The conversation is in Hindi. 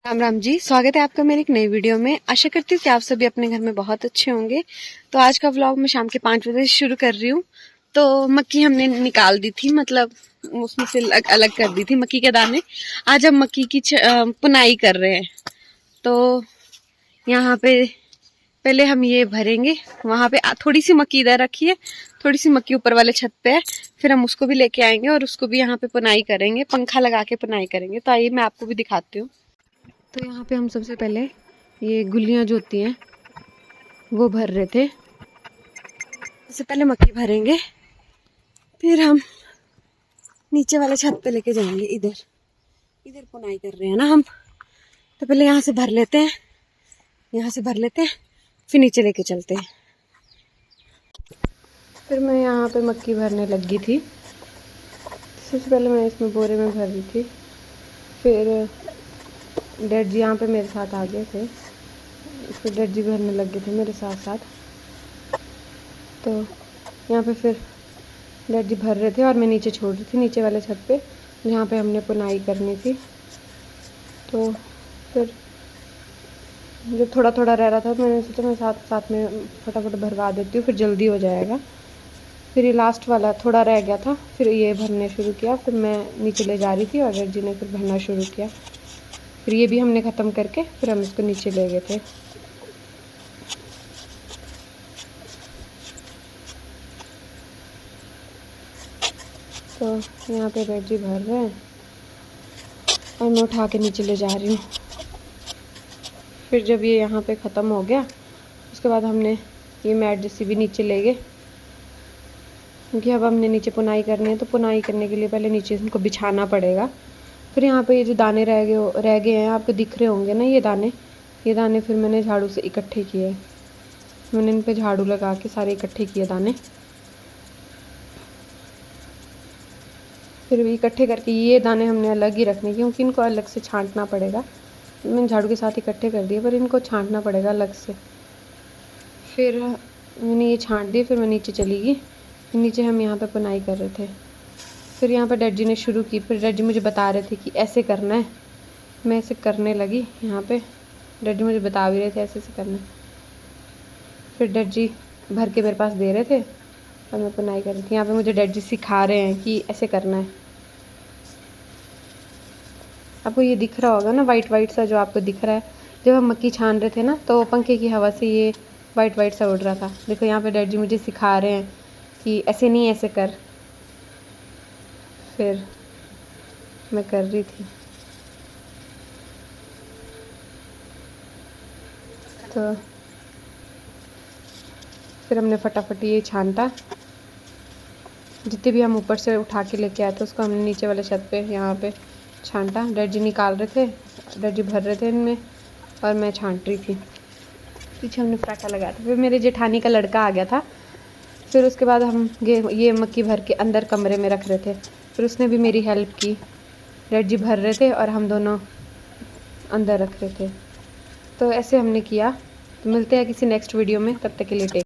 राम राम जी। स्वागत है आपका मेरी एक नई वीडियो में। आशा करती हूँ कि आप सभी अपने घर में बहुत अच्छे होंगे। तो आज का व्लॉग मैं शाम के 5 बजे शुरू कर रही हूँ। तो मक्की हमने निकाल दी थी, मतलब उसमें से अलग कर दी थी मक्की के दाने। आज हम मक्की की पुनाई कर रहे हैं। तो यहाँ पे पहले हम ये भरेंगे। वहां पे थोड़ी सी मक्की इधर रखी है, थोड़ी सी मक्की ऊपर वाले छत पे है। फिर हम उसको भी लेके आएंगे और उसको भी यहाँ पे पुनाई करेंगे, पंखा लगा के पुनाई करेंगे। तो आइए मैं आपको भी दिखाती हूँ। तो यहाँ पे हम सबसे पहले ये गुलियाँ जो होती हैं वो भर रहे थे। सबसे पहले मक्की भरेंगे, फिर हम नीचे वाले छत पे लेके जाएंगे। इधर इधर पुनाई कर रहे हैं ना हम, तो पहले यहाँ से भर लेते हैं, यहाँ से भर लेते हैं, फिर नीचे लेके चलते हैं। फिर मैं यहाँ पे मक्की भरने लगी थी। सबसे पहले मैं इसमें बोरे में भर रही थी। फिर डैड जी यहाँ पे मेरे साथ आ गए थे, फिर डैड जी भरने लगे थे मेरे साथ साथ। तो यहाँ पे फिर डैड जी भर रहे थे और मैं नीचे छोड़ रही थी, नीचे वाले छत पे जहाँ पे हमने पुनाई करनी थी। तो फिर जब थोड़ा थोड़ा रह रहा था तो मैंने सोचा मैं साथ साथ में फटाफट भरवा देती हूँ, फिर जल्दी हो जाएगा। फिर ये लास्ट वाला थोड़ा रह गया था, फिर ये भरने शुरू किया। फिर मैं नीचे ले जा रही थी और डैड जी ने फिर भरना शुरू किया। फिर ये भी हमने ख़त्म करके फिर हम इसको नीचे ले गए थे। तो यहाँ पे डैड जी भर रहे हैं और मैं उठा के नीचे ले जा रही हूँ। फिर जब ये यहाँ पे ख़त्म हो गया उसके बाद हमने ये मैट जैसी भी नीचे ले गए, क्योंकि अब हमने नीचे पुनाई करनी है। तो पुनाई करने के लिए पहले नीचे इनको बिछाना पड़ेगा। फिर यहाँ पे ये जो दाने रह गए हैं, आपको दिख रहे होंगे ना ये दाने फिर मैंने झाड़ू से इकट्ठे किए। मैंने इन पे झाड़ू लगा के सारे इकट्ठे किए दाने। फिर इकट्ठे करके ये दाने हमने अलग ही रखने, क्योंकि इनको अलग से छांटना पड़ेगा। मैंने झाड़ू के साथ इकट्ठे कर दिए, पर इनको छांटना पड़ेगा अलग से। फिर मैंने ये छांट दिए, फिर मैं नीचे चली गई। नीचे हम यहाँ पे पुनाई कर रहे थे। फिर यहाँ पर डैड जी ने शुरू की। फिर डैड जी मुझे बता रहे थे कि ऐसे करना है। मैं ऐसे करने लगी। यहाँ पे डैड जी मुझे बता भी रहे थे ऐसे ऐसे करना है। फिर डैड जी भर के मेरे पास दे रहे थे और मैं पुनाई कर रही थी। यहाँ पे मुझे डैड जी सिखा रहे हैं कि ऐसे करना है। आपको ये दिख रहा होगा ना, वाइट वाइट सा जो आपको दिख रहा है। जब हम मक्की छान रहे थे ना, तो पंखे की हवा से ये वाइट वाइट सा उड़ रहा था। देखो यहाँ पे डैड जी मुझे सिखा रहे हैं कि ऐसे नहीं, ऐसे कर। फिर मैं कर रही थी। तो फिर हमने फटाफट ये छानता। जितने भी हम ऊपर से उठा के लेके आए थे उसको हमने नीचे वाले छत पे यहाँ पे छांटा। डैड जी निकाल रहे थे, डैड जी भर रहे थे इनमें और मैं छांट रही थी। पीछे हमने पटाखा लगाया था। फिर मेरे जेठानी का लड़का आ गया था। फिर उसके बाद हम ये मक्की भर के अंदर कमरे में रख रहे थे। फिर उसने भी मेरी हेल्प की। डैड जी भर रहे थे और हम दोनों अंदर रख रहे थे। तो ऐसे हमने किया। तो मिलते हैं किसी नेक्स्ट वीडियो में, तब तक के लिए टेक।